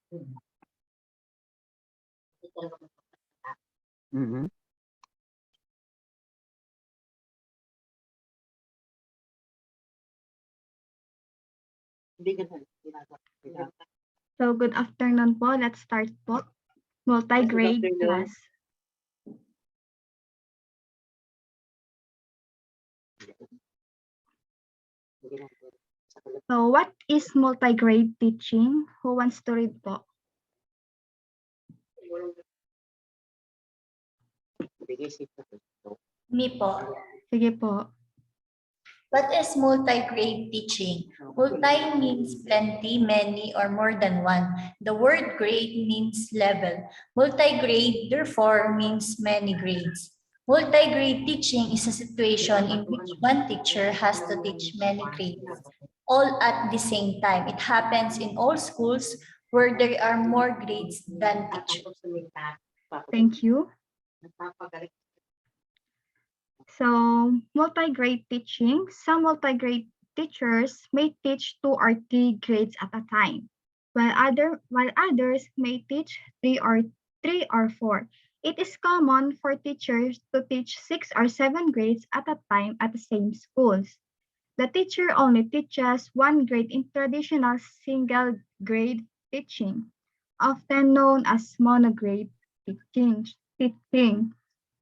Mhm. So good afternoon po. Let's start po. Multi-grade class. So what is multi-grade teaching? Who wants to read po? Me po. Sige po. What is multi-grade teaching? Multi means plenty, many, or more than one. The word grade means level. Multi-grade, therefore, means many grades. Multi-grade teaching is a situation in which one teacher has to teach many grades, all at the same time. It happens in all schools where there are more grades than teachers. Thank you. So multi-grade teaching, some multi-grade teachers may teach 2 or 3 grades at a time, while others may teach 3 or 4. It is common for teachers to teach 6 or 7 grades at a time at the same schools. The teacher only teaches 1 grade in traditional single grade teaching, often known as monograde teaching.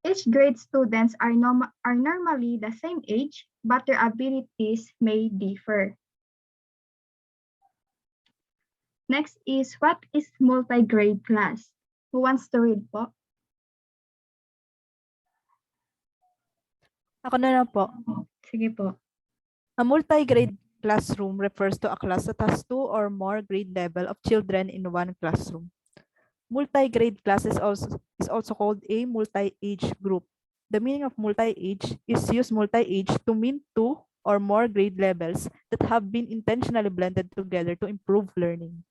Each grade students are normally the same age, but their abilities may differ. Next is, what is multi-grade class? Who wants to read po? Ako na lang po. Sige po. A multi-grade classroom refers to a class that has 2 or more grade level of children in one classroom. Multi-grade class is also called a multi-age group. The meaning of multi-age is use multi-age to mean 2 or more grade levels that have been intentionally blended together to improve learning.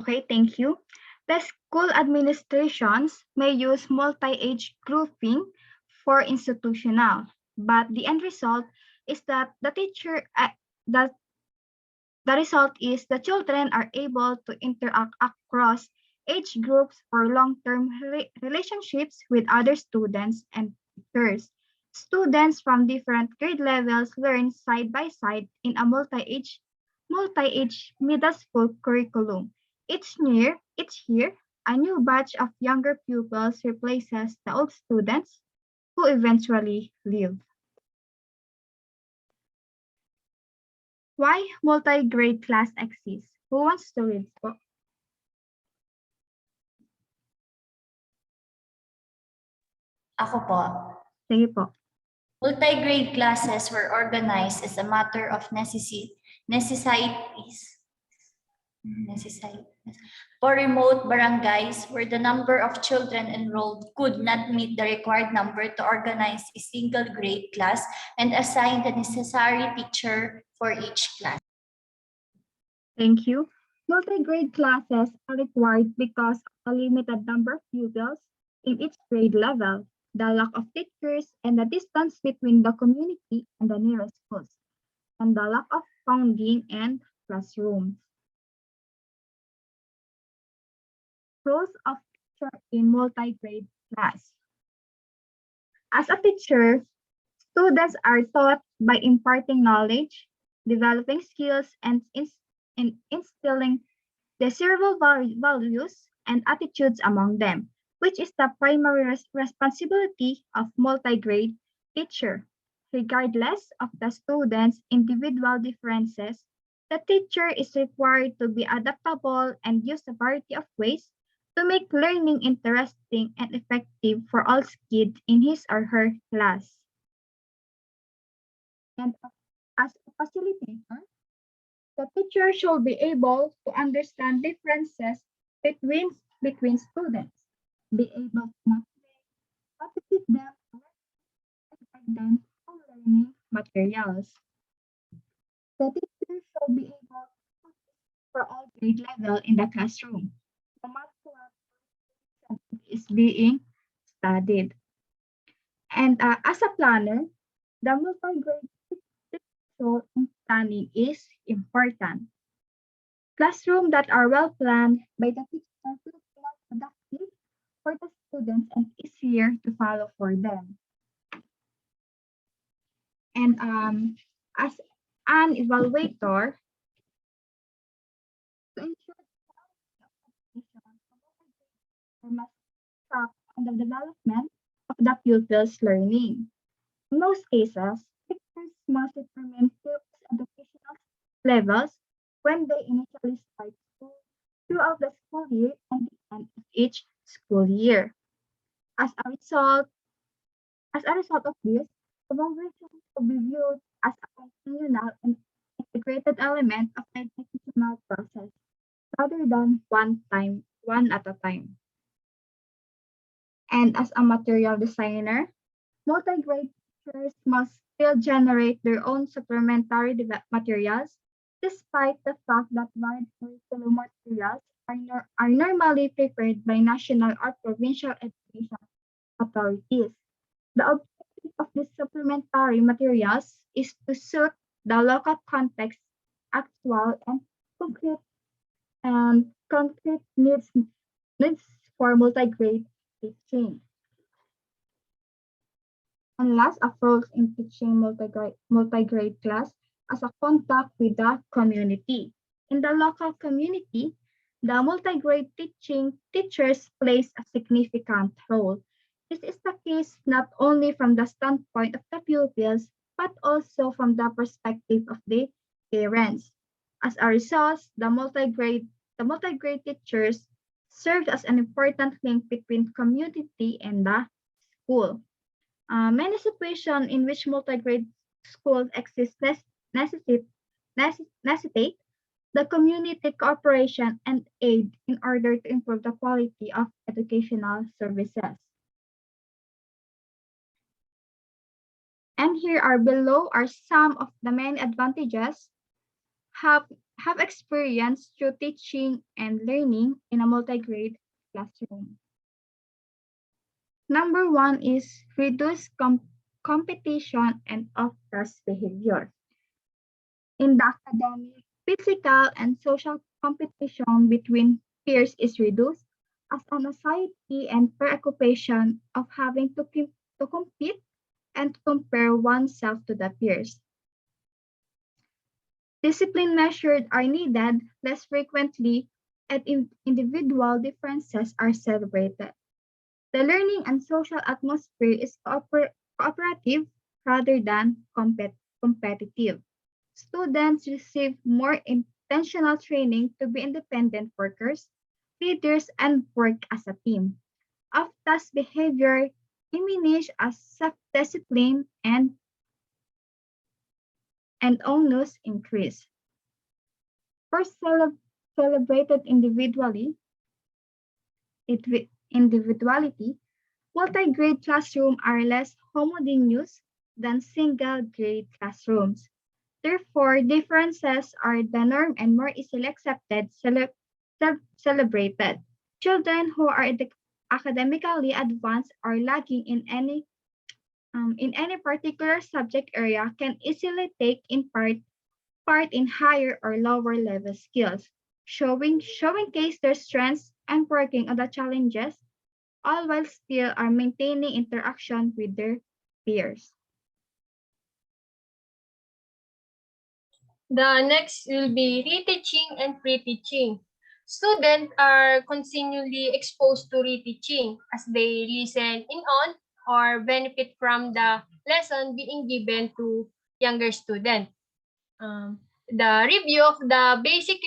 Okay, thank you. The school administrations may use multi-age grouping for institutional, but the end result is that the result is the children are able to interact across age groups for long-term relationships with other students and teachers. Students from different grade levels learn side by side in a multi-age middle school curriculum. Each year, a new batch of younger pupils replaces the old students who eventually leave. Why multi-grade class exists? Who wants to read po? Ako po. Sige po. Multi-grade classes were organized as a matter of necessities for remote barangays where the number of children enrolled could not meet the required number to organize a single grade class and assign the necessary teacher for each class. Thank you. Multi-grade classes are required because of a limited number of pupils in each grade level, the lack of teachers, and the distance between the community and the nearest schools, and the lack of funding and classrooms. Roles of teacher in multi-grade class. As a teacher, students are taught by imparting knowledge, developing skills, and instilling desirable values and attitudes among them, which is the primary responsibility of multi-grade teacher. Regardless of the students' individual differences, the teacher is required to be adaptable and use a variety of ways to make learning interesting and effective for all kids in his or her class. And as a facilitator, the teacher should be able to understand differences between students, be able to motivate them, and guide them through learning materials. The teacher should be able to for all grade level in the classroom, no matter what subject is being studied. And as a planner, the multi-grade role in planning is important. Classrooms that are well planned by the teacher will be more productive for the students and easier to follow for them. And as an evaluator, to ensure the must track on the development of the pupil's learning. In most cases, teachers must determine pupils' educational levels when they initially start school, throughout the school year, and the end of each school year. As a result, of this, evaluation will be viewed as a continual and integrated element of the educational process rather than one at a time. And as a material designer, multi-grade teachers must still generate their own supplementary materials, despite the fact that valid curriculum materials are normally prepared by national or provincial education authorities. The objective of these supplementary materials is to suit the local context, actual and concrete needs for multi-grade teaching. And last, approach in teaching multi-grade class as a contact with the community. In the local community, the multi-grade teachers plays a significant role. This is the case not only from the standpoint of the pupils, but also from the perspective of the parents. As a result, the multi-grade teachers serve as an important link between community and the school. Many situations in which multi-grade schools exist necessitate the community cooperation and aid in order to improve the quality of educational services. And here are below are some of the many advantages have, have experienced through teaching and learning in a multi-grade classroom. Number one is reduce competition and off-task behavior. In the academic, physical, and social competition between peers is reduced as an anxiety and preoccupation of having to compete and compare oneself to the peers. Discipline measures are needed less frequently and individual differences are celebrated. The learning and social atmosphere is cooperative rather than competitive. Students receive more intentional training to be independent workers, leaders, and work as a team. Off-task behavior diminish as self-discipline and onus increase. First celebrated individuality, multi-grade classrooms are less homogeneous than single-grade classrooms. Therefore, differences are the norm and more easily accepted, celebrated. Children who are academically advanced or lagging in any particular subject area can easily take in part in higher or lower level skills, showcase their strengths and working on the challenges, all while still are maintaining interaction with their peers. The next will be reteaching and pre-teaching. Students are continually exposed to reteaching as they listen in on or benefit from the lesson being given to younger students. The review of the basic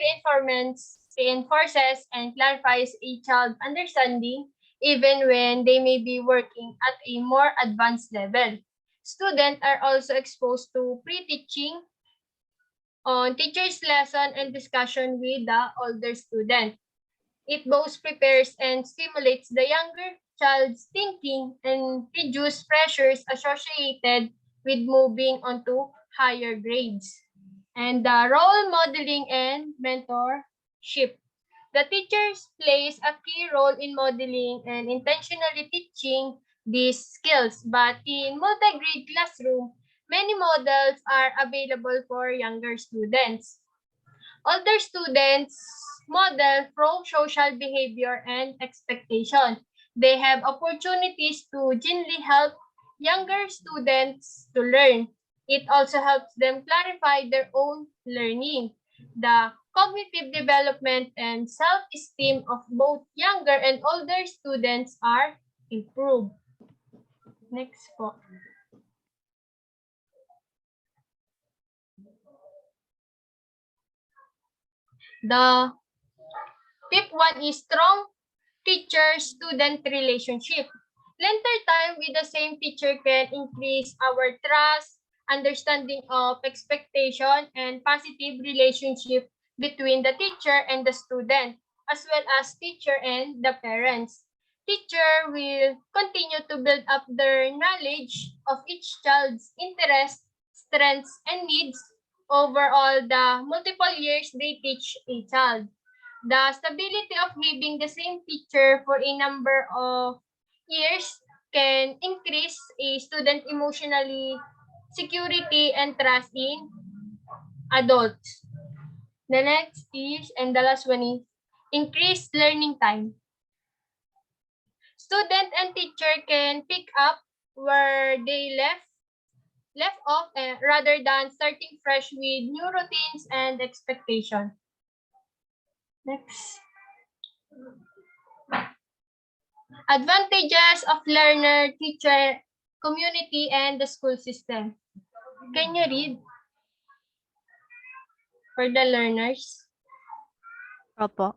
reinforces and clarifies a child's understanding even when they may be working at a more advanced level. Students are also exposed to pre-teaching on teacher's lesson and discussion with the older student. It both prepares and stimulates the younger child's thinking and reduce pressures associated with moving on to higher grades. And the role modeling and mentorship. The teachers plays a key role in modeling and intentionally teaching these skills, but in multi-grade classroom, many models are available for younger students. Older students model pro-social behavior and expectation. They have opportunities to genuinely help younger students to learn. It also helps them clarify their own learning. The cognitive development and self-esteem of both younger and older students are improved. Next po. The fifth one is strong teacher-student relationship. Lengthy time with the same teacher can increase our trust, understanding of expectation, and positive relationship between the teacher and the student, as well as teacher and the parents. Teacher will continue to build up their knowledge of each child's interests, strengths, and needs over all the multiple years they teach a child. The stability of having the same teacher for a number of years can increase a student emotionally security and trust in adults. The next is, and the last one is, increased learning time. Student and teacher can pick up where they left off rather than starting fresh with new routines and expectations. Next. Advantages of learner, teacher, community, and the school system. Can you read for the learners? Opo.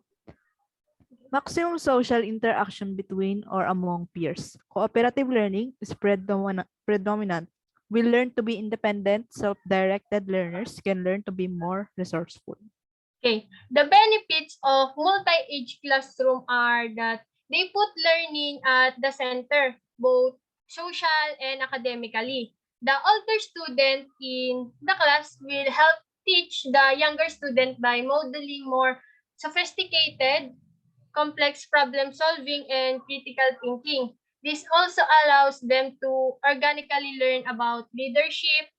Maximum social interaction between or among peers. Cooperative learning is predominant. We learn to be independent, self-directed learners can learn to be more resourceful. Okay. The benefits of multi-age classroom are that they put learning at the center, both social and academically. The older student in the class will help teach the younger student by modeling more sophisticated, complex problem solving, and critical thinking. This also allows them to organically learn about leadership,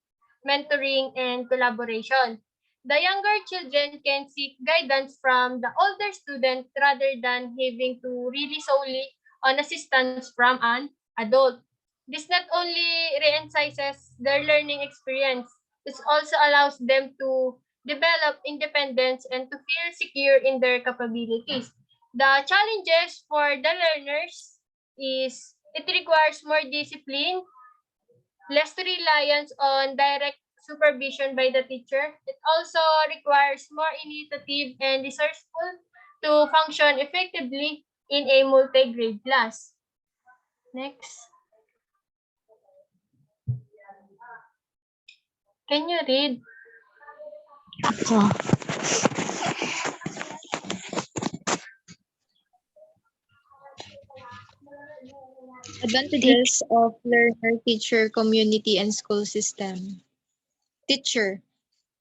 mentoring, and collaboration. The younger children can seek guidance from the older student rather than having to rely solely on assistance from an adult. This not only re-emphasizes their learning experience, it also allows them to develop independence and to feel secure in their capabilities. The challenges for the learners is it requires more discipline, less reliance on direct supervision by the teacher. It also requires more initiative and resourceful to function effectively in a multi-grade class. Next. Can you read? Advantages of learner, teacher, community, and school system. Teacher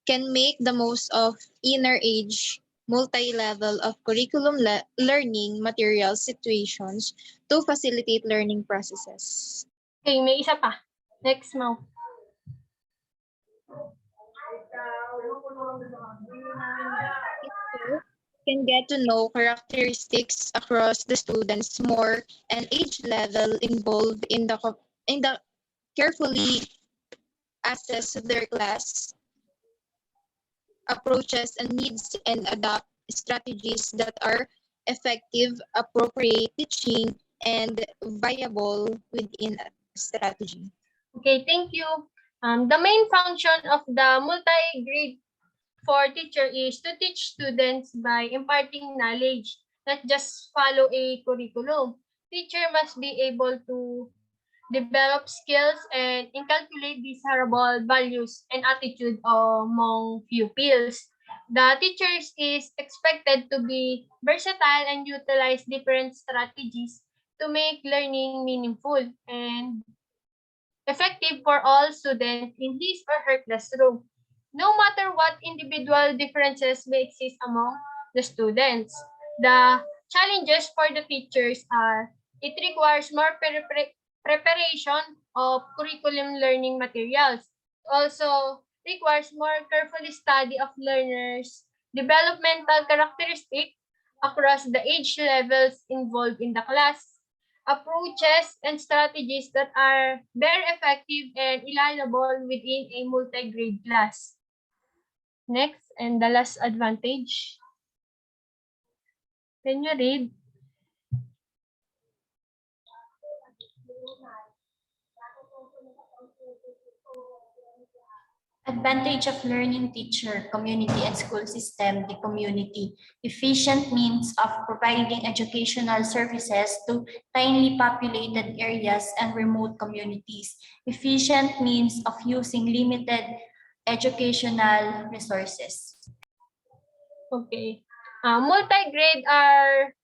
can make the most of inner age multi-level of curriculum learning material situations to facilitate learning processes. Okay, may isa pa. Next, Mau. Teacher can get to know characteristics across the students more and age level involved in the carefully assess their class approaches and needs and adopt strategies that are effective, appropriate teaching, and viable within a strategy. Okay, thank you. The main function of the multi-grade for teacher is to teach students by imparting knowledge, not just follow a curriculum. Teacher must be able to develop skills and inculcate desirable values and attitude among pupils. The teachers is expected to be versatile and utilize different strategies to make learning meaningful and effective for all students in his or her classroom, no matter what individual differences may exist among the students. The challenges for the teachers are it requires more preparation of curriculum learning materials. Also requires more carefully study of learners' developmental characteristics across the age levels involved in the class, approaches and strategies that are very effective and reliable within a multi-grade class. Next, and the last advantage. Can you read? Advantage of learning teacher, community, and school system, the community. Efficient means of providing educational services to thinly populated areas and remote communities. Efficient means of using limited educational resources. Okay. Multi-grade are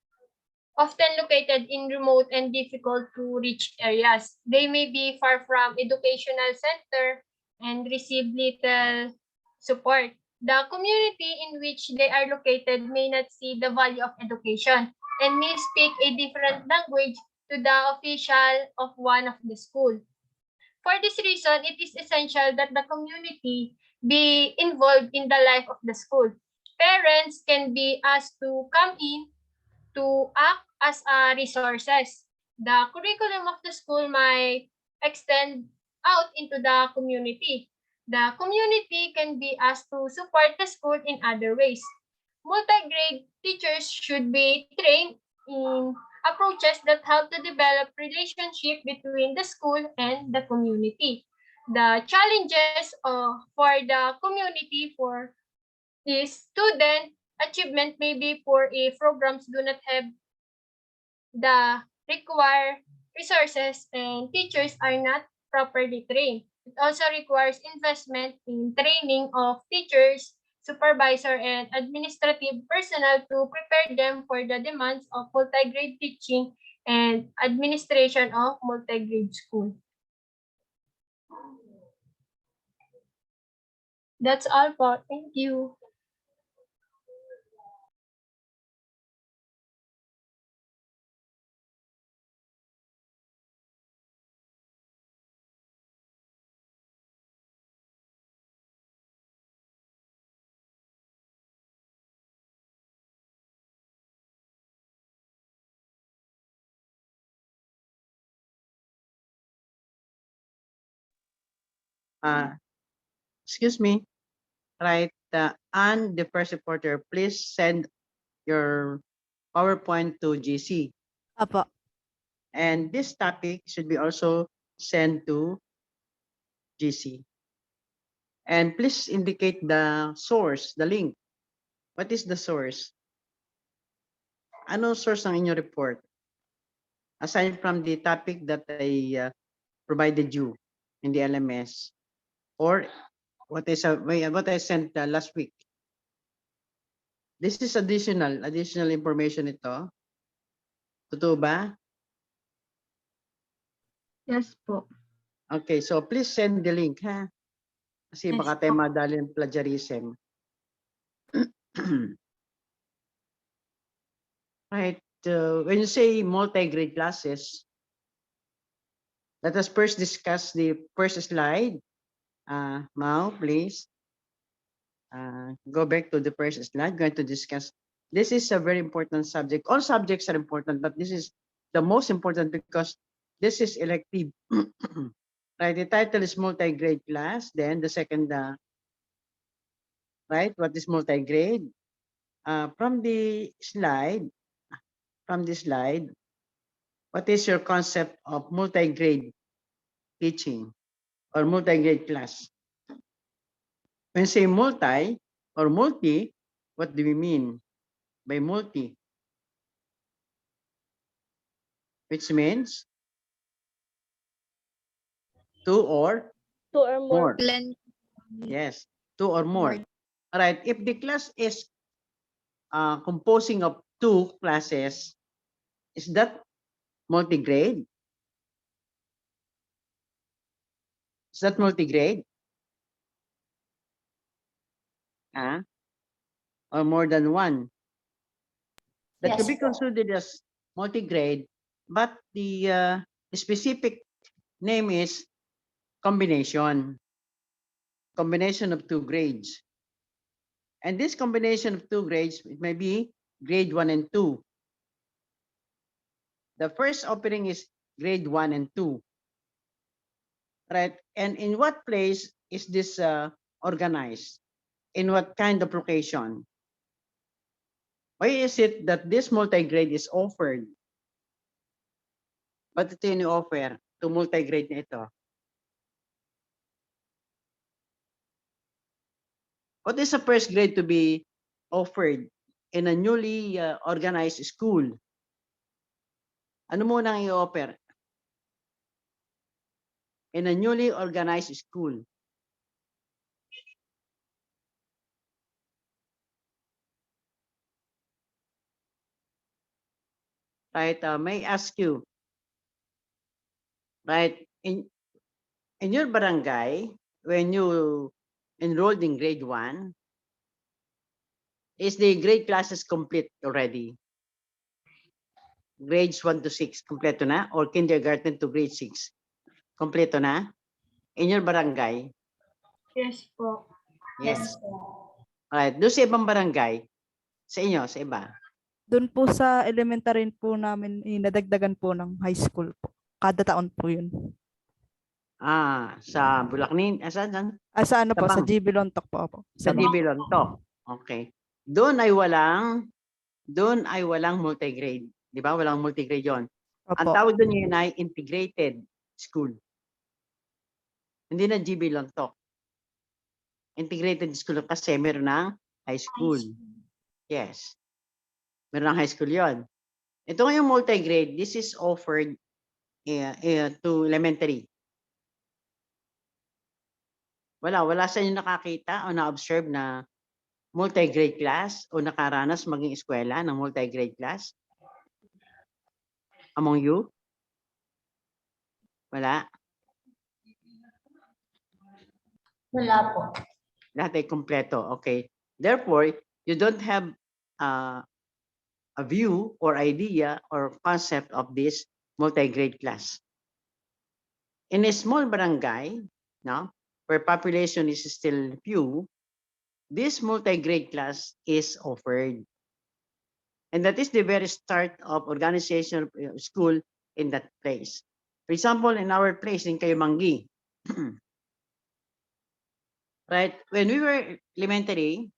often located in remote and difficult to reach areas. They may be far from educational center and receive little support. The community in which they are located may not see the value of education and may speak a different language to the official of one of the school. For this reason, it is essential that the community be involved in the life of the school. Parents can be asked to come in to act as resources. The curriculum of the school might extend out into the community. The community can be asked to support the school in other ways. Multi-grade teachers should be trained in approaches that help to develop relationship between the school and the community. The challenges for the community for is student achievement may be poor if programs do not have the required resources and teachers are not properly trained. It also requires investment in training of teachers, supervisor, and administrative personnel to prepare them for the demands of multi-grade teaching and administration of multi-grade school. That's all po. Thank you. Excuse me, right? And the first reporter, please send your PowerPoint to GC. Apo. And this topic should be also sent to GC. And please indicate the source, the link. What is the source? Ano source ng inyong report? Aside from the topic that I provided you in the LMS, or what I sent last week. This is additional information ito. Totoo ba? Yes po. Okay, so please send the link, ha? Kasi Yes baka tayo po. madali ng plagiarism. Right, when you say multi-grade classes, let us first discuss the first slide. Mao, please. Go back to the first slide. Going to discuss. This is a very important subject. All subjects are important, but this is the most important because this is elective. Right, the title is multi-grade class. Then the second, right, what is multi-grade? From this slide, what is your concept of multi-grade teaching or multi-grade class? When say multi or multi, what do we mean by multi? Which means two or more. Blend Yes, two or more. more. All right, if the class is composing of two classes, is that multi-grade? Is that multi-grade? Or more than one? That could Yes be po. considered as multi-grade, but the specific name is combination of two grades. And this combination of two grades, it may be grade 1 and 2. The first opening is grade 1 and 2. Right? And in what place is this organized? In what kind of location? Why is it that this multi-grade is offered? Ba't ito yung offer to multi-grade na ito? What is the first grade to be offered in a newly organized school? Ano muna ang i-offer? In a newly organized school. Right, may I ask you, right, in your barangay, when you enrolled in grade 1, is the grade classes complete already? Grades 1 to 6, kompleto na? Or kindergarten to grade 6, kompleto na? In your barangay? Yes po. Yes. Alright, doon sa ibang barangay, sa inyo, sa iba? Doon po sa elementary po namin, nadagdagan po ng high school po. Kada taon po yun. Sa Bulacnin, saan? Sa ano po, sa Tabang. GB Lontok po ako. Sa DB Lontok. Okay. Doon ay walang multigrade. Di ba? Walang multigrade yon. Ang Opo. tawag doon yun ay integrated school. Hindi na GB Lontok. Integrated school kasi meron ng high school. Yes. Meron ng high school yon. Ito ngayong multigrade, this is offered to elementary. Wala sa inyo nakakita o na-observe na multi-grade class o nakaranas maging eskwela ng multi-grade class? Among you? Wala? Wala po. Lahat ay kompleto. Okay. Therefore, you don't have a view or idea or concept of this multi-grade class. In a small barangay, no, where population is still few, this multi-grade class is offered. And that is the very start of organization of school in that place. For example, in our place in Kayumangi, right, when we were elementary,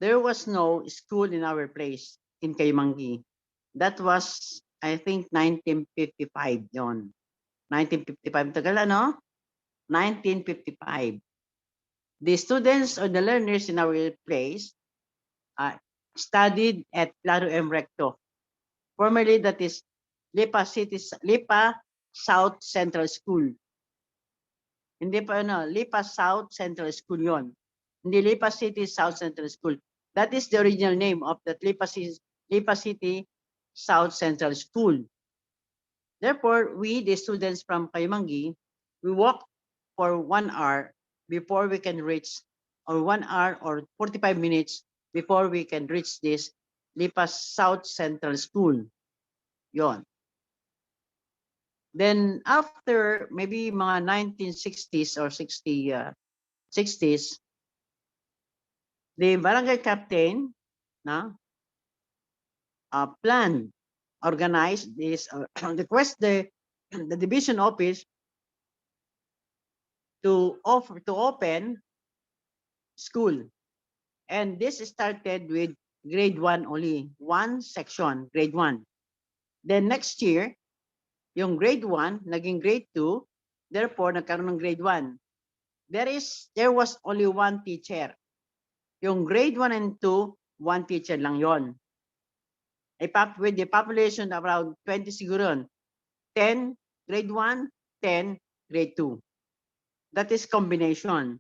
there was no school in our place in Kayumangi. That was, I think, 1955 yon. 1955, tagal ano? 1955. The students or the learners in our place studied at Claro M. Recto. Formerly, that is Lipa South Central School. Hindi pa Lipa South Central School yon. Hindi Lipa City South Central School. That is the original name of that Lipa City South Central School. Therefore, we, the students from Kayumangi, we walk for 1 hour before we can reach, or 1 hour or 45 minutes before we can reach this Lipa South Central School. Yon. Then after maybe mga 1960s or 60s, the barangay captain planned, organized this, request the division office to open school. And this started with grade 1 only, one section, grade 1. Then next year, yung grade 1 naging grade 2, therefore nagkaroon ng grade 1. There was only one teacher. Yung grade 1 and 2, one teacher lang yon. With the population around 20 siguro, 10 grade 1, 10 grade 2. That is combination.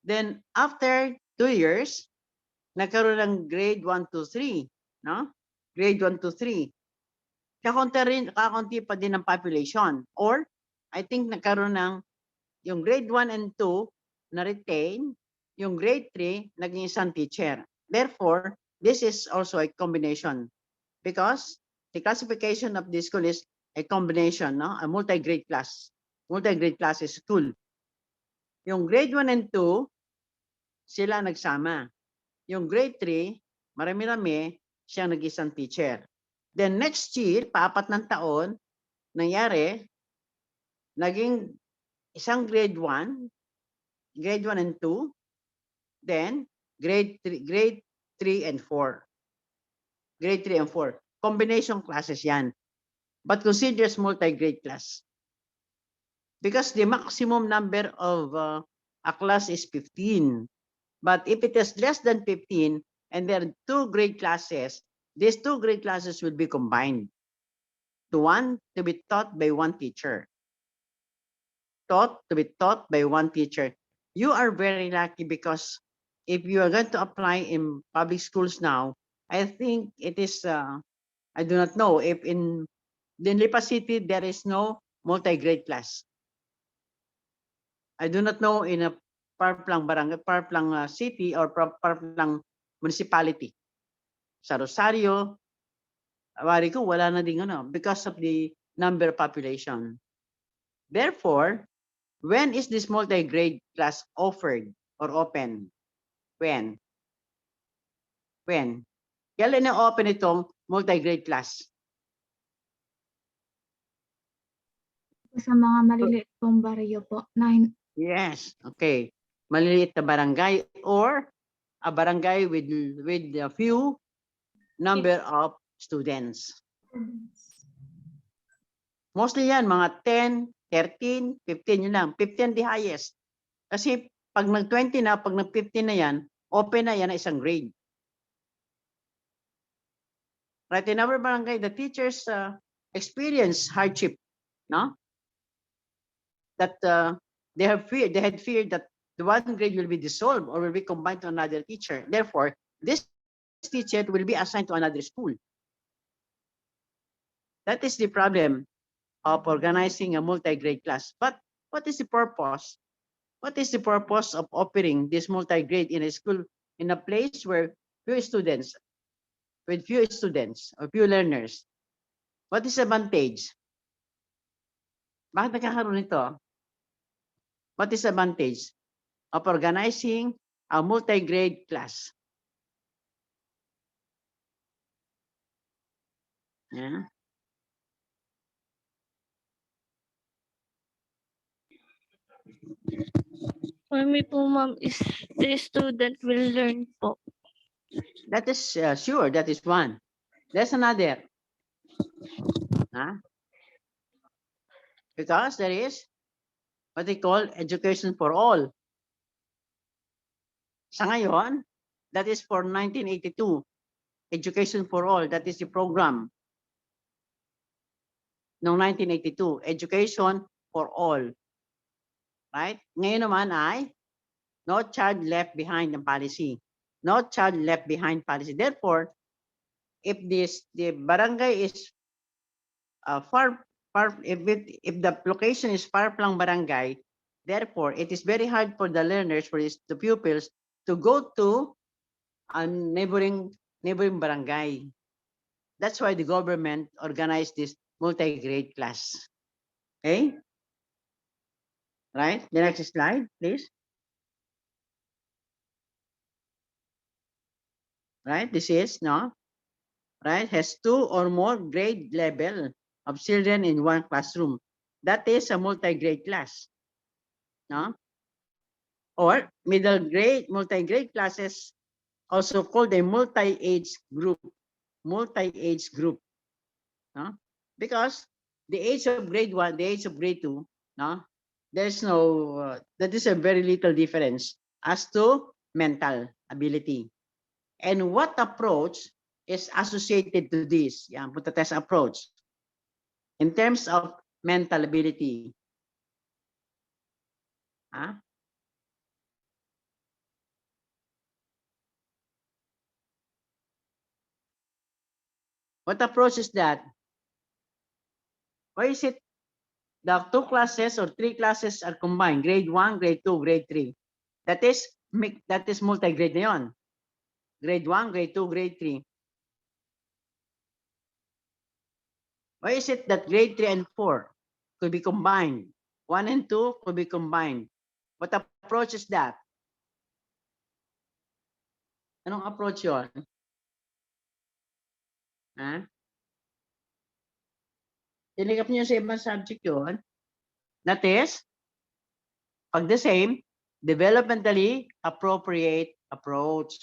Then after 2 years, nagkaroon ng grade 1 to 3, no? Grade 1 to 3. Kakunti pa din ng population. Or I think nagkaroon ng yung grade 1 and 2 na retain, yung grade 3 naging isang teacher. Therefore, this is also a combination because the classification of this school is a combination, no? A multi-grade class. Multi-grade class is school. Yung grade 1 and 2, sila nagsama. yung grade 3, marami-rami siyang nag-isang teacher. Then next year, paapat ng taon, nangyari, naging isang grade 1 and 2, then grade 3 and 4. Grade 3 and 4. Combination classes yan. But considers multi-grade class. Because the maximum number of a class is 15. But if it is less than 15 and there are 2 grade classes, these 2 grade classes will be combined to be taught by one teacher. To be taught by one teacher. You are very lucky because if you are going to apply in public schools now, I think it is, I do not know if in Lipa City there is no multi-grade class. I do not know in a Parplang barangay, Parplang city or Parplang municipality. Sa Rosario, wari ko wala na din because of the number of population. Therefore, when is this multi-grade class offered or open? When? Kailan na-open itong multi-grade class? Sa mga maliliit pong baryo po, Yes, okay. Maliliit na barangay or a barangay with a few number of students. Mostly yan, mga 10, 13, 15, yun lang. 15 the highest. Kasi pag nag-20 na, pag nag-15 na yan, open na yan na isang grade. Right, in our barangay, the teachers experience hardship, no? That they had feared that the one grade will be dissolved or will be combined to another teacher. Therefore, this teacher will be assigned to another school. That is the problem of organizing a multi-grade class. But what is the purpose? What is the purpose of offering this multi-grade in a school, in a place where few students, with few students or few learners? What is the advantage? Bakit nagkakaroon nito? What is the advantage of organizing a multi-grade class? Yeah. For me po, ma'am, is the student will learn po. That is sure, that is one. There's another. Because there is what they call education for all. Sa ngayon, that is for 1982. Education for all, that is the program. No, 1982, education for all. Right? Ngayon naman ay no child left behind ang policy. No child left behind policy. Therefore, if the barangay is far, if the location is far from barangay, therefore it is very hard for the learners, for the pupils, to go to a neighboring barangay. That's why the government organized this multi-grade class. Okay? Right? The next slide, please. Right? This is, no? Right? Has 2 or more grade level of children in one classroom. That is a multi-grade class. No? Or middle grade, multi-grade classes, also called a multi-age group. Multi-age group. No? Because the age of grade 1, the age of grade 2, no? There's no, that is a very little difference as to mental ability. And what approach is associated to this? Yan, punta tayo sa approach. In terms of mental ability. What approach is that? Why is it the 2 classes or 3 classes are combined? Grade 1, grade 2, grade 3. That is multi-grade na yun. Grade 1, grade 2, grade 3. Why is it that grade 3 and 4 could be combined? 1 and 2 could be combined. What approach is that? Anong approach yon? Ha? Tinigap niyo sa ibang subject yun. That is, pag the same, developmentally appropriate approach.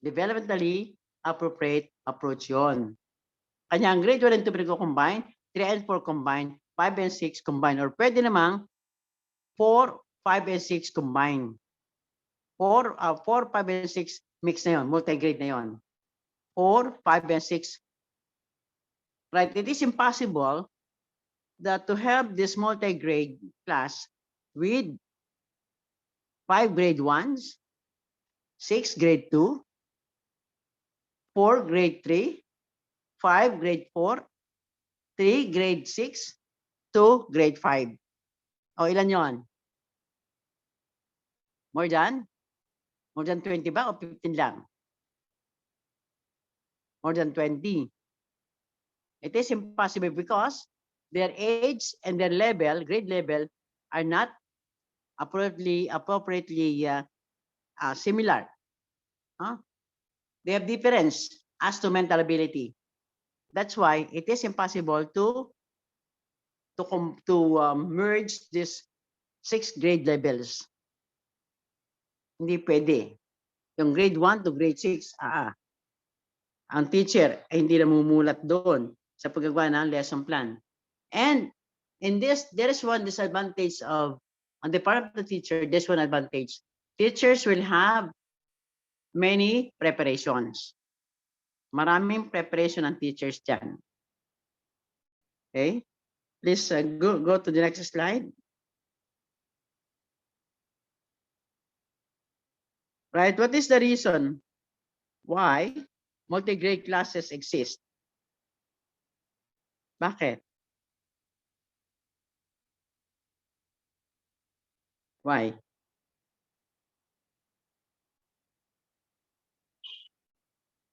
Developmentally appropriate approach yon. Kanya ang grade 1 and 2 pinag-combine, 3 and 4 combine, 5 and 6 combine, or pwede namang 4, 5 and 6 combine. 4, 5 and 6 mix na yon, multi-grade na yon. 4, 5 and 6. Right, it is impossible that to have this multi-grade class with 5 grade 1s, 6 grade 2, 4 grade 3, 5 grade 4, 3 grade 6, 2 grade 5. O ilan yon? More than? More than 20 ba o 15 lang? More than 20. It is impossible because their age and their level, grade level, are not appropriately similar. They have difference as to mental ability. That's why it is impossible to merge these 6 grade levels. Hindi pwede. Yung grade 1 to grade 6, ang teacher ay hindi namumulat doon sa paggagawa ng lesson plan. And in this, there is one disadvantage of, on the part of the teacher, there's one advantage. Teachers will have many preparations. Maraming preparation ang teachers dyan. Okay? Please go to the next slide. Right, what is the reason why multi-grade classes exist? Bakit? Why?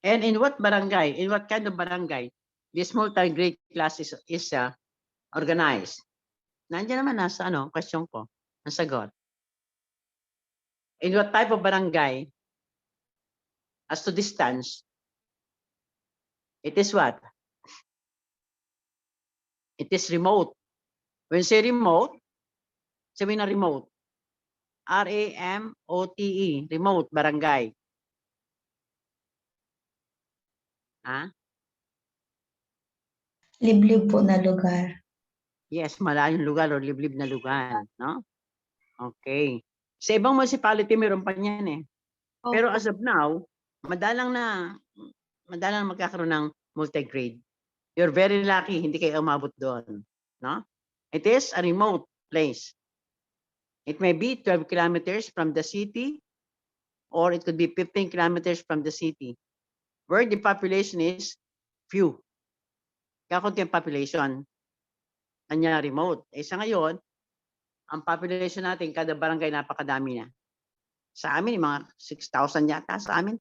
And in what barangay, in what kind of barangay, this multi-grade class is organized? Nandiyan naman nasa question ko, ang sagot. In what type of barangay, as to distance, it is what? It is remote. When say remote, sabihin na remote. R-A-M-O-T-E, remote barangay. Liblib po na lugar. Yes, malayong lugar o liblib na lugar, no? Okay. Sa ibang municipality meron pa niyan eh. Pero as of now, madalang magkakaroon ng multi-grade. You're very lucky, hindi kayo umabot doon, no? It is a remote place. It may be 12 kilometers from the city, or it could be 15 kilometers from the city, where the population is few. Kakunti ang population. Kanya remote. Sa ngayon, ang population natin, kada barangay napakadami na. Sa amin, mga 6,000 yata sa amin.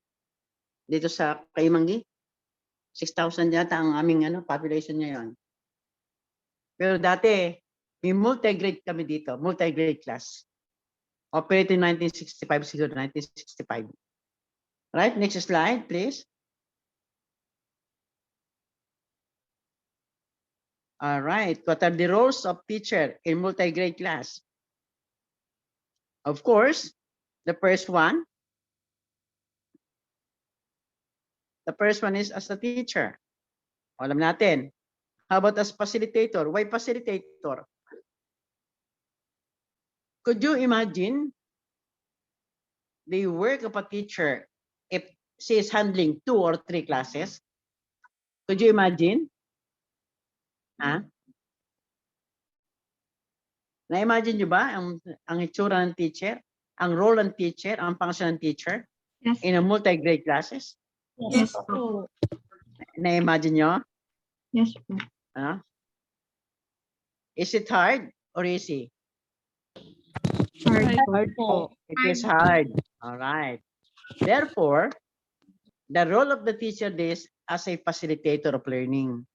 Dito sa Kaimanggi, 6,000 yata ang aming population ngayon. Pero dati, may multi-grade kami dito, multi-grade class. Operated in 1965, siguro 1965. Right, next slide, please. All right, what are the roles of teacher in multi-grade class? Of course, the first one is as a teacher. Alam natin. How about as facilitator? Why facilitator? Could you imagine the work of a teacher if she is handling 2 or 3 classes? Could you imagine? Na-imagine nyo ba ang itsura ng teacher? Ang role ng teacher, ang function ng teacher Yes. in a multi-grade classes? Yes po. Na-imagine nyo? Yes po. Is it hard or easy? Hard po. It is hard. All right. Therefore, the role of the teacher is as a facilitator of learning.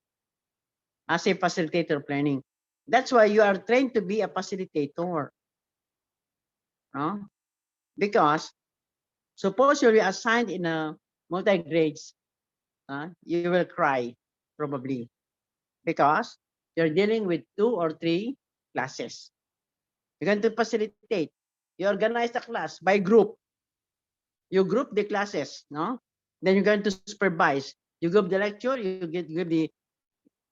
As a facilitator of learning. That's why you are trained to be a facilitator. No? Because Suppose you'll be assigned in a multi-grades, you will cry probably because you're dealing with 2 or 3 classes. You're going to facilitate. You organize the class by group. You group the classes, no? Then you're going to supervise. You give the lecture, you give the,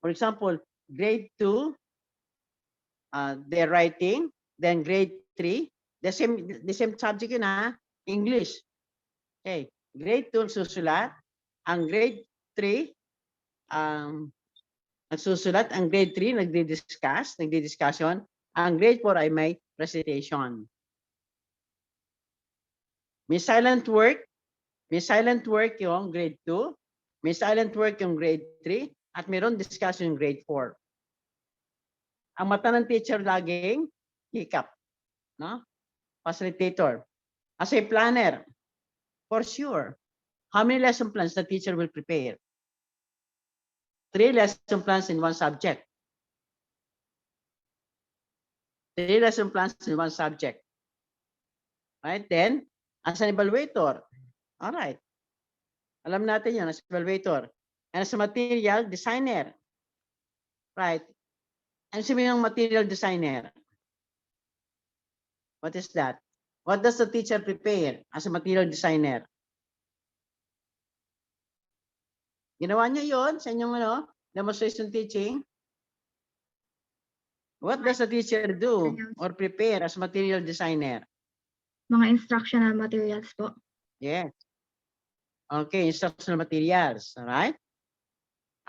for example, grade 2, they're writing, then grade 3, the same subject yun English. Okay, grade 2 susulat, ang grade 3, nagsusulat, ang grade 3 nagdi-discussion, ang grade 4 ay may presentation. May silent work yung grade 2, may silent work yung grade 3, at mayroon discussion yung grade 4. Ang mata ng teacher laging hiccup, no? Facilitator. As a planner, for sure, how many lesson plans the teacher will prepare? 3 lesson plans in one subject. 3 lesson plans in one subject. Right? Then, as an evaluator, all right. Alam natin yun, as evaluator. And as a material designer, right? Ano sabi ng material designer? What is that? What does the teacher prepare as a material designer? Ginawa niyo yon sa inyong demonstration teaching? What does the teacher do or prepare as material designer? Mga instructional materials po. Yes. Okay, instructional materials, all right?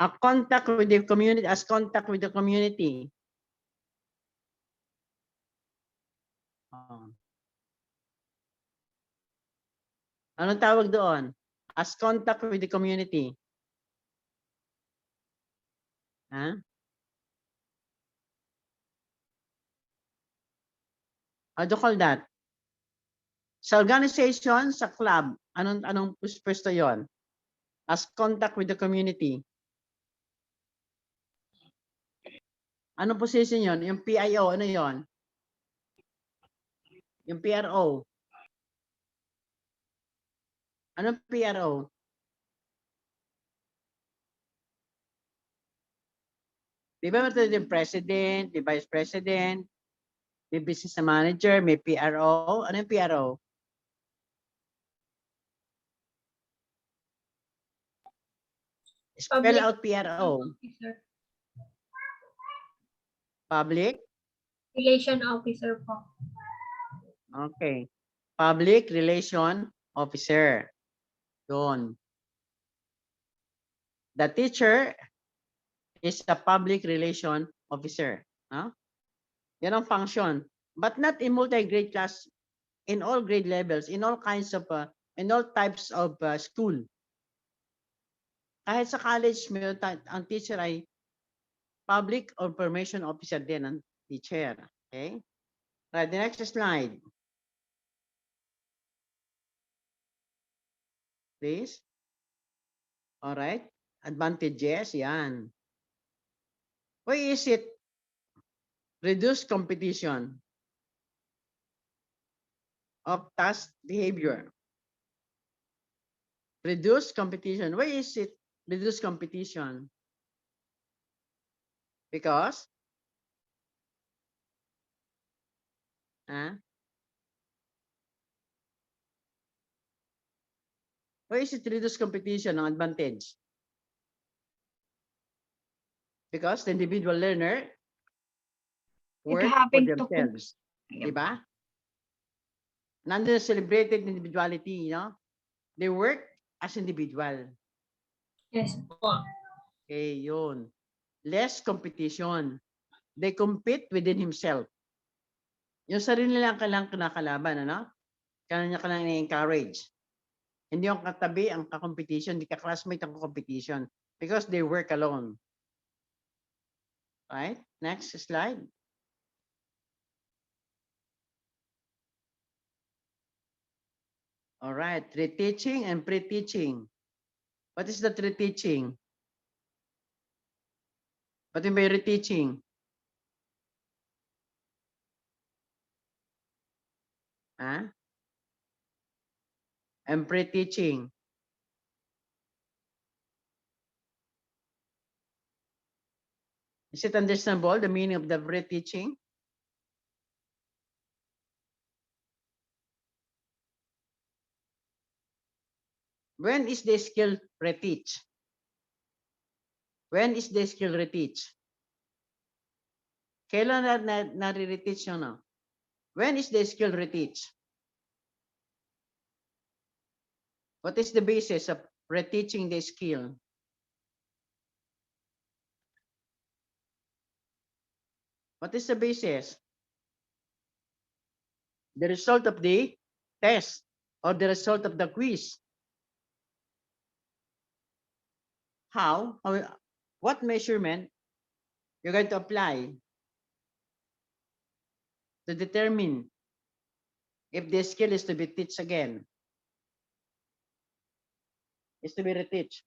A contact with the community, as contact with the community. Anong tawag doon? As contact with the community. How do you call that? Sa organization, sa club, anong pwesto yon? As contact with the community. Anong position yon? Yung PIO, ano yon? Yung PRO. Anong PRO? Di ba ito yung president, may vice president, may business manager, may PRO. Ano yung PRO? Spell out PRO. Officer. Public? Relation officer po. Okay. Public Relation Officer. Doon. The teacher is a public relation officer. Yan ang function. But not in multi-grade class, in all grade levels, in all kinds of, in all types of school. Kahit sa college, ang teacher ay public information officer din ang teacher. Okay? Right, the next slide. Please. All right. Advantages, yan. Why is it reduce competition of task behavior? Reduce competition. Why is it reduce competition? Because why is it reduce competition ang advantage? Because the individual learner work for having to themselves. Diba? Nandun celebrated individuality, They work as individual. Yes po. Okay, yun. Less competition. They compete within himself. Yung sarili lang kailangan kinakalaban, Kanya ka lang i-encourage. Hindi yung katabi ang ka-competition, hindi ka-classmate ang competition because they work alone. Right? Next slide. All right, reteaching and pre-teaching. What is the reteaching? What do you mean by reteaching? and pre-teaching. Is it understandable, the meaning of the pre-teaching? When is the skill reteach? When is the skill reteach? Kailan nare-reteach yun, no? When is the skill reteach? What is the basis of reteaching the skill? What is the basis? The result of the test or the result of the quiz. How? What measurement you're going to apply to determine if the skill is to be taught again, is to be reteach?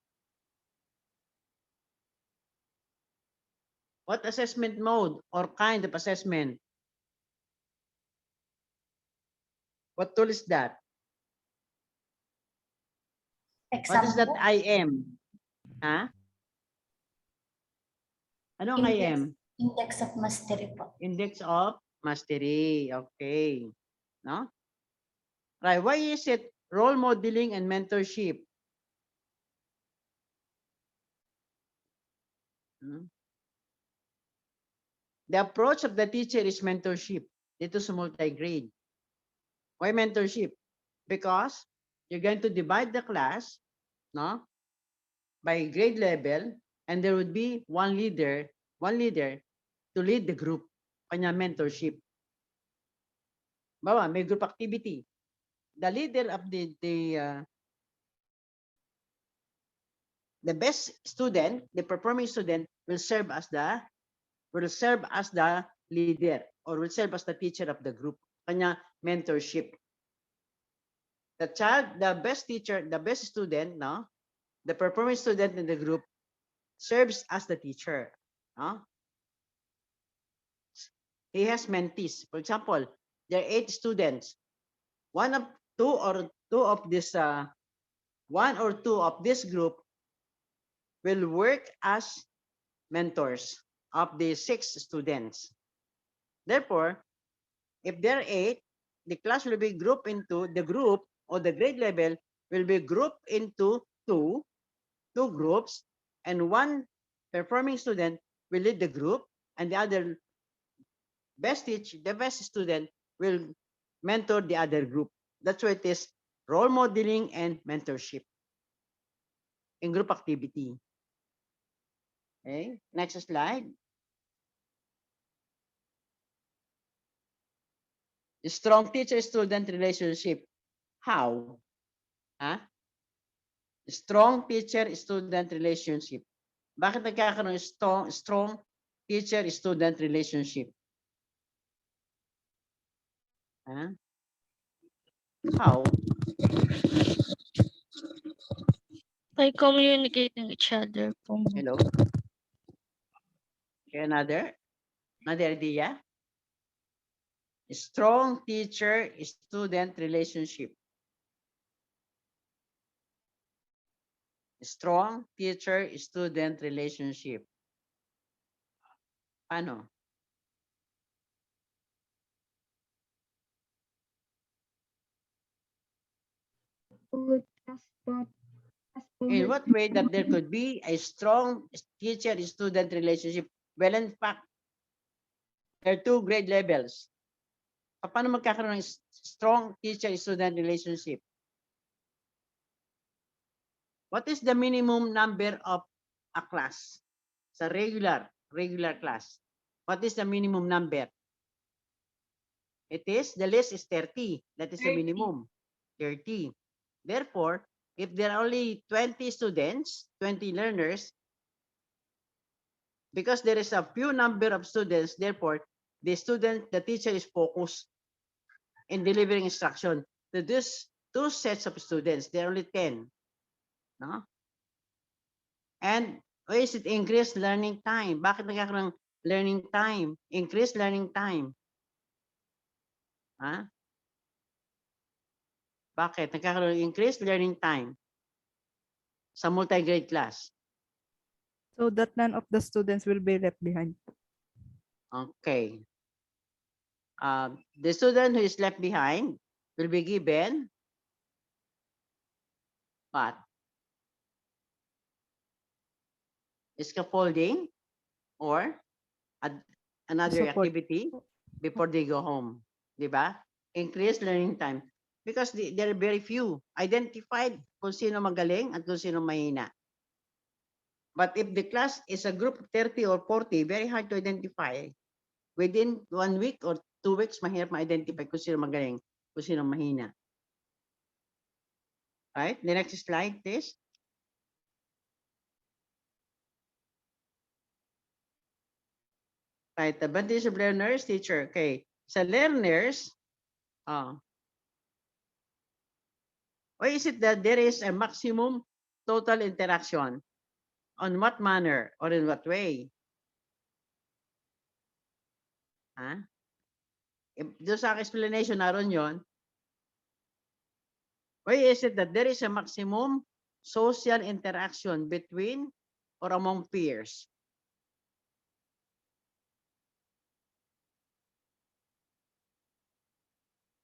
What assessment mode or kind of assessment? What tool is that? What is that Example, IM? Huh? Ano ang IM? index of mastery po. Index of mastery. Okay. No? Right. Why is it role modeling and mentorship? Hmm? The approach of the teacher is mentorship. Dito sa multi-grade. Why mentorship? Because you're going to divide the class, no, by grade level, and there would be one leader to lead the group. Kanya mentorship. Bawa, may group activity. The leader of the best student, the performing student, will serve as the leader or will serve as the teacher of the group. Kanya mentorship. The child, the best teacher, the best student, no, the performing student in the group serves as the teacher. No? He has mentees. For example, there are 8 students. One or two of this group will work as mentors of the 6 students. Therefore, if there are 8, the class will be grouped into the group, or the grade level will be grouped into two groups, and one performing student will lead the group, and the other the best student will mentor the other group. That's why it is role modeling and mentorship in group activity. Okay, next slide. The strong teacher-student relationship. How? Huh? Strong teacher-student relationship. Bakit nagkakaroon ng strong teacher-student relationship? Huh? How? By communicating each other po. Hello? Okay, another idea? Strong teacher-student relationship. Strong teacher-student relationship. Paano? In what way that there could be a strong teacher-student relationship? Well, in fact, there are 2 grade levels. Paano magkakaroon ng strong teacher-student relationship? What is the minimum number of a class? Sa regular class. What is the minimum number? It is, the least is 30. That is the 30. minimum. 30. Therefore, if there are only 20 students, 20 learners, because there is a few number of students, therefore, the teacher is focused in delivering instruction to these 2 sets of students. There are only 10. No? And why is it increased learning time? Bakit nagkakaroon ng learning time? Increased learning time. Huh? Bakit? Nagkakaroon ng increased learning time sa multi-grade class. So that none of the students will be left behind. Okay. The student who is left behind will be given what? Scaffolding or another Support. activity before they go home. Di ba? Increase learning time. Because there are very few identified kung sino magaling at kung sino mahina. But if the class is a group of 30 or 40, very hard to identify. Within 1 week or 2 weeks, mahirap ma-identify kung sino magaling, kung sino mahina. Right? The next slide, please. Right, advantage of learners, teacher. Okay, sa learners, why is it that there is a maximum total interaction? On what manner or in what way? Ha? Doon sa explanation naroon yon. Why is it that there is a maximum social interaction between or among peers?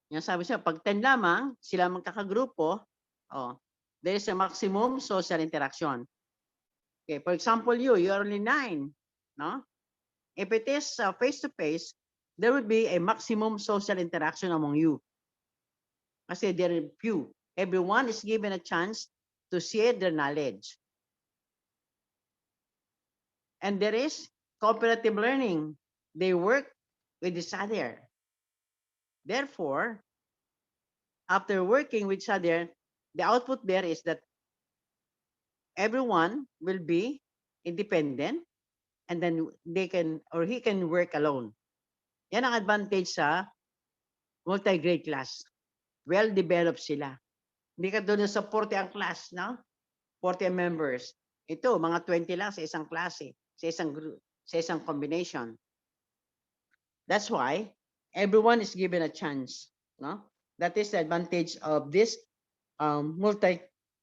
Yan sabi siya, pag 10 lamang, sila magkakagrupo, there is a maximum social interaction. Okay, for example, you're only 9, no? If it is face-to-face, there will be a maximum social interaction among you. Kasi there are few. Everyone is given a chance to share their knowledge. And there is cooperative learning. They work with each other. Therefore, after working with each other, the output there is that everyone will be independent and then they can or he can work alone. Yan ang advantage sa multi-grade class. Well-developed sila. Hindi ka doon sa 40 ang class, no? 40 members. Ito, mga 20 lang sa isang klase, sa isang group, sa isang combination. That's why everyone is given a chance, no? That is the advantage of this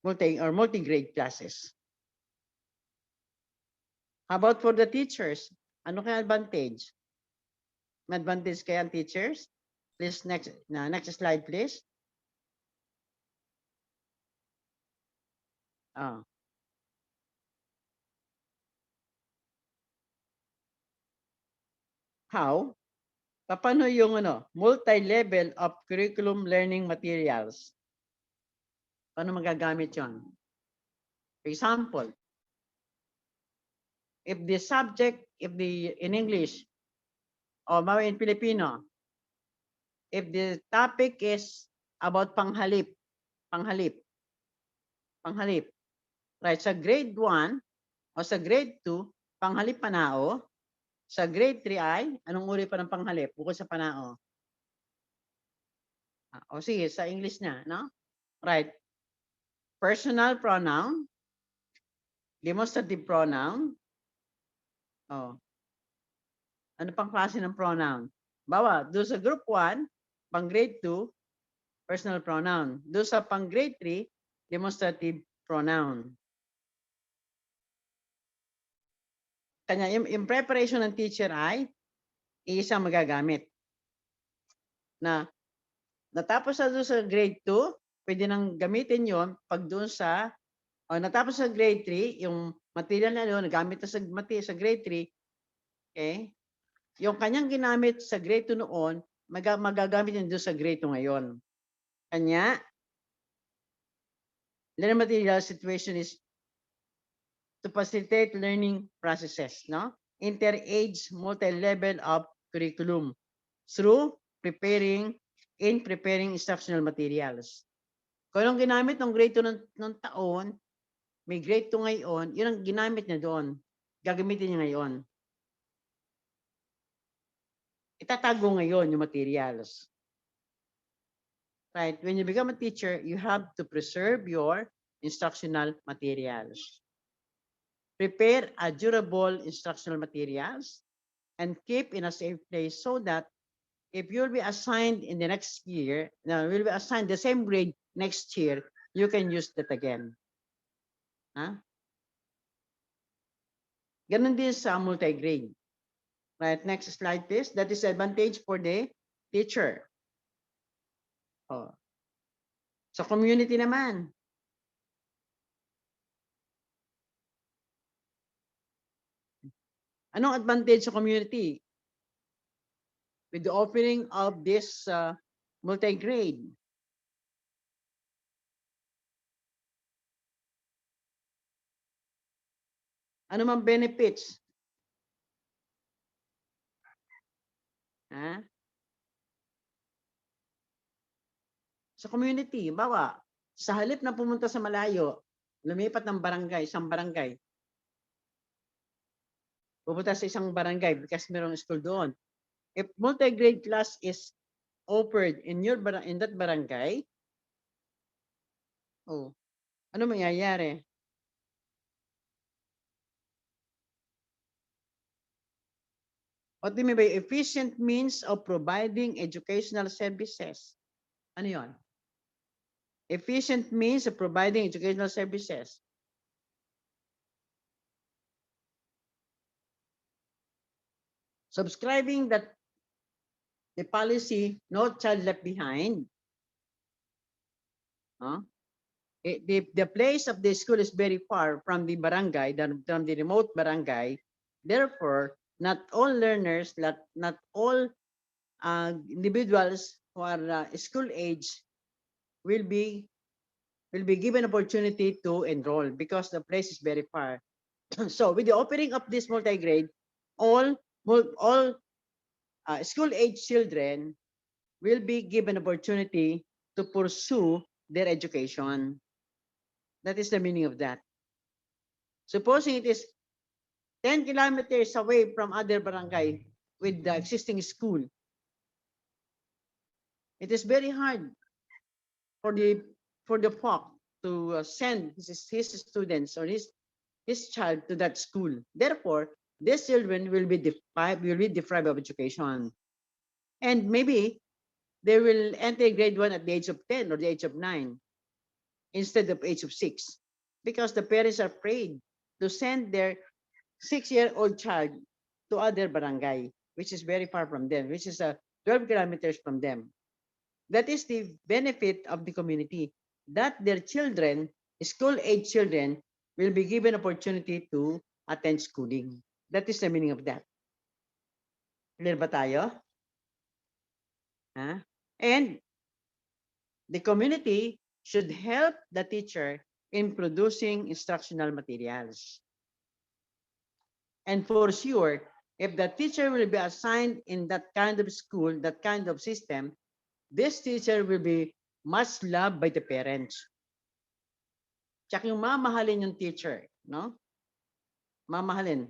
multi-grade classes. How about for the teachers? Ano kaya advantage? May advantage kaya ang teachers? Please, next slide, please. How? Paano yung multi-level of curriculum learning materials? Paano magagamit yon? For example, if the subject, in English, or in Filipino, if the topic is about panghalip, right, sa grade 1 o sa grade 2, panghalip panao, sa grade 3 ay, anong uri pa ng panghalip bukod sa panao? O sige, sa English na, no? Right. Personal pronoun, demonstrative pronoun, ano pang klase ng pronoun? Bawa, doon sa group 1, pang grade 2, personal pronoun. Doon sa pang grade 3, demonstrative pronoun. Kanya, yung preparation ng teacher ay iisang magagamit. Na natapos na doon sa grade 2, pwede nang gamitin yon pag doon sa, natapos sa grade 3, yung material na doon, nagamit na sa grade 3, okay? Yung kanyang ginamit sa grade 2 noon, magagamit niya doon sa grade 2 ngayon. Kanya, learning material situation is to facilitate learning processes, no? Inter-age, multi-level of curriculum through preparing instructional materials. Kung anong ginamit ng grade 2 ng taon, may grade 2 ngayon, yun ang ginamit niya doon. Gagamitin niya ngayon. Itatago ngayon yung materials. Right? When you become a teacher, you have to preserve your instructional materials. Prepare a durable instructional materials and keep in a safe place so that if you'll be assigned in the next year, will be assigned the same grade next year, you can use that again. Huh? Ganun din sa multi-grade. Right, next slide please. That is advantage for the teacher. Oh. Sa community naman. Anong advantage sa community? With the offering of this multi-grade. Ano mang benefits? Ha? Sa community, bawa, sa halip na pumunta sa malayo, lumipat ng barangay, isang barangay. Pupunta sa isang barangay because mayroong school doon. If multi-grade class is offered in in that barangay, oh, ano mangyayari? What do you mean by efficient means of providing educational services? Ano yon? Efficient means of providing educational services. Subscribing that the policy, no child left behind. Huh? The place of the school is very far from the barangay, from the remote barangay. Therefore, not all learners, not all individuals who are school age will be given opportunity to enroll because the place is very far. So with the opening of this multi-grade, all school age children will be given opportunity to pursue their education. That is the meaning of that. Supposing it is 10 kilometers away from other barangay with the existing school, it is very hard for the FOC to send his students or his child to that school. Therefore, these children will be deprived of education. And maybe they will enter grade 1 at the age of 10 or the age of 9 instead of age of 6 because the parents are afraid to send their 6-year-old child to other barangay, which is very far from them, which is 12 kilometers from them. That is the benefit of the community, that their children, school-age children, will be given opportunity to attend schooling. That is the meaning of that. Clear ba tayo? Huh? And the community should help the teacher in producing instructional materials. And for sure, if the teacher will be assigned in that kind of school, that kind of system, this teacher will be much loved by the parents. Tsaka yung mamahalin yung teacher, no? Mamahalin.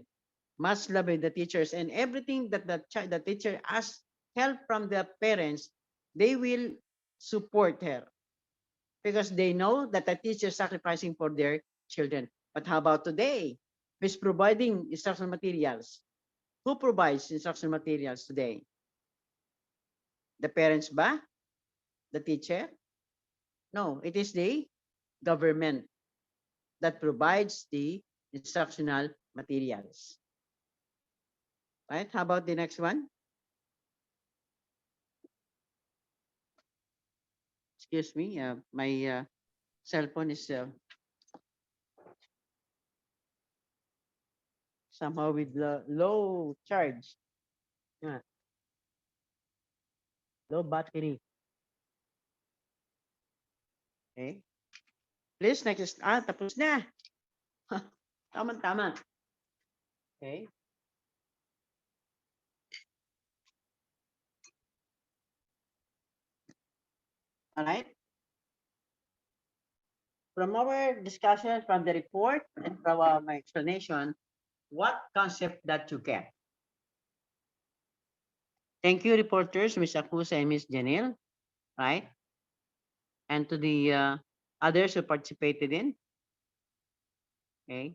Much loved by the teachers, and everything that the teacher asks help from the parents, they will support her because they know that the teacher is sacrificing for their children. But how about today? Who's providing instructional materials? Who provides instructional materials today? The parents ba? The teacher? No, it is the government that provides the instructional materials. Right? How about the next one? Excuse me, my cell phone is somehow with low charge. Yeah. Low battery. Okay. Please, next. Tapos na. Tama. Okay. All right. From our discussion, from the report, and from my explanation, what concept that you get? Thank you, reporters, Ms. Akusa and Ms. Janelle, right? And to the others who participated in. Okay.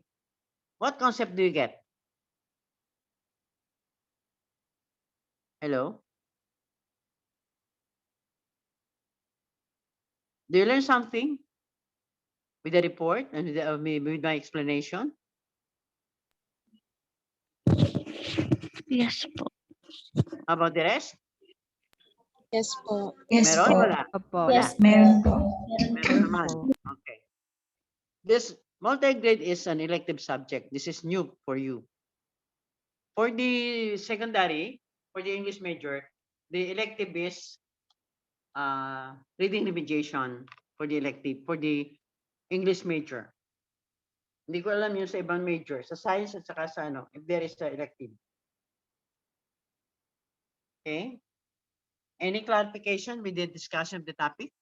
What concept do you get? Hello? Do you learn something with the report and with my explanation? Yes po. How about the rest? Yes po. Meron? Wala? Opo. Wala. meron po. Meron naman. po. Okay. This multi-grade is an elective subject. This is new for you. For the secondary, for the English major, the elective is reading remediation for the elective, for the English major. Hindi ko alam yun sa ibang major, sa science at saka sa ano, if there is a elective. Okay? Any clarification with the discussion of the topic?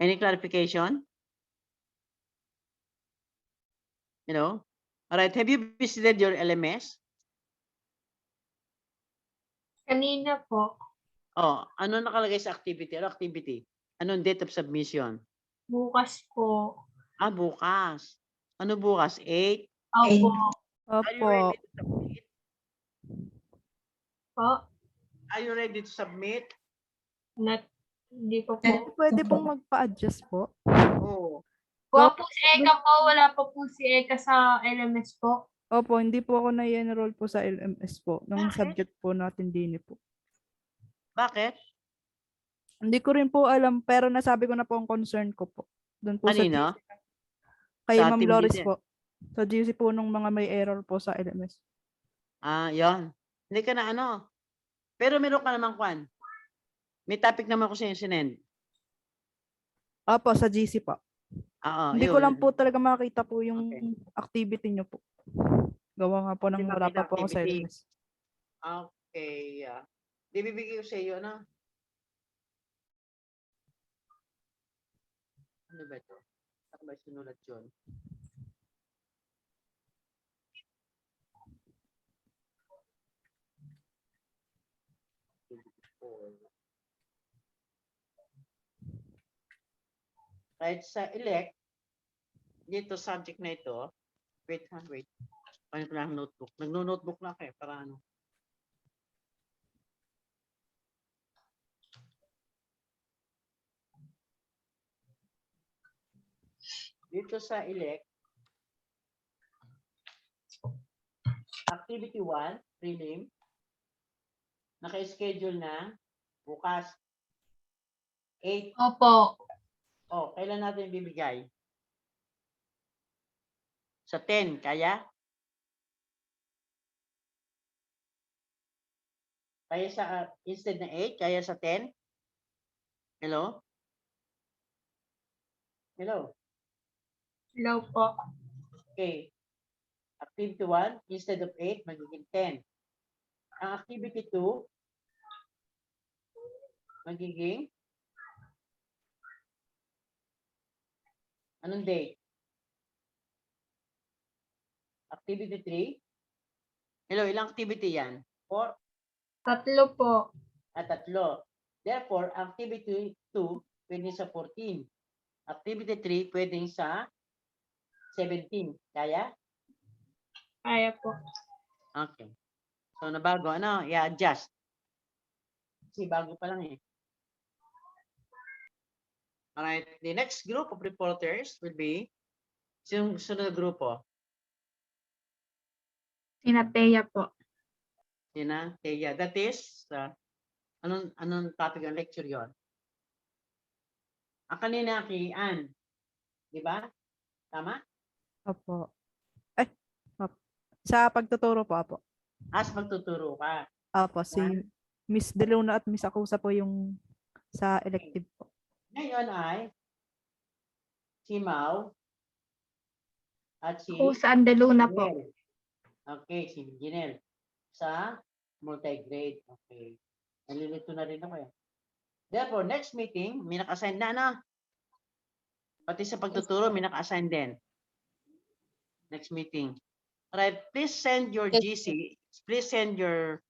Any clarification? You know? All right, have you visited your LMS? Kanina po, Oh, ano nakalagay sa activity? Ano activity? Anong date of submission? bukas po. Bukas. Ano bukas? 8? Opo. Are you Opo. ready to submit? Po. Are you ready to submit? Hindi po po. Pwede pong magpa-adjust po. Oh. Wala po si Eka po. Wala pa po si Eka sa LMS po. Opo, hindi po ako na-enroll po sa LMS po. Nung Bakit? subject po natin din po. Bakit? Hindi ko rin po alam, pero nasabi ko na po ang concern ko po. Doon po sa Kanino? GC. Kay Sa Ma'am team Loris leader? po. Sa GC po nung mga may error po sa LMS. Yon. Hindi ka na ano. Pero meron ka naman kwan. May topic naman ko sa inyo sinend. Opo, sa GC po. Oo, Hindi ko yun. lang po talaga makita po yung Okay. activity nyo po. Gawa nga po Hindi ng ba wala kita pa po ako sa activity? LMS. Okay. Di bibigay ko sa iyo, ano? Ano ba ito? Ano ba sinulat yun? Right, sa elect, dito subject na ito, wait. Paano ko lang notebook? Nagno-notebook na kayo para ano? Dito sa elect, activity 1, prelim, naka-schedule na bukas 8. Opo. Oh, kailan natin bibigay? Sa 10, kaya? Kaya sa, instead na 8, kaya sa 10? Hello? Hello? Hello po. Okay. Activity 1, instead of 8, magiging 10. Ang activity 2, magiging anong date? Activity 3. Hello, ilang activity yan? 4 Tatlo po. at 3. Therefore, activity 2 pwede sa 14. Activity 3 pwede sa 17. Kaya? Kaya po. Okay. So, nabago. Ano? I-adjust. Kasi bago pa lang eh. Alright. The next group of reporters will be sinong sunod na grupo? Sinateya po. Sina? Teya. That is, anong topic ng lecture yon? Ang kanina kay Ann. Di ba? Tama? Opo. Ay, opo. Sa pagtuturo po, opo. As magtuturo ka. Opo, si Miss Deluna at Miss Akusa po yung sa elective po. Ngayon ay si Mau at si Kusa Andeluna po. Ginel. Okay, si Ginel. Sa multi-grade. Okay. Nalilito na rin ako eh. Therefore, next meeting, may naka-assign na, ano? Pati sa pagtuturo, may naka-assign din. Next meeting. Alright, please send your Yes, GC, please send your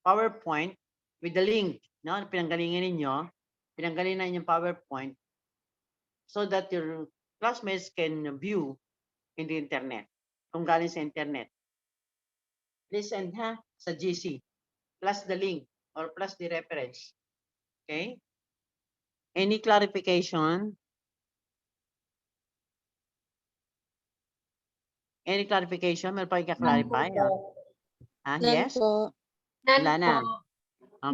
PowerPoint with the link. No? Pinanggalingan ninyo. Pinanggalingan yung PowerPoint so that your classmates can view in the internet. Kung galing sa internet. Please send sa GC plus the link. or plus the reference. Okay? Any clarification? Any clarification? Meron pa None po i-clarify? po. Ah, None yes? po. None Wala na. po.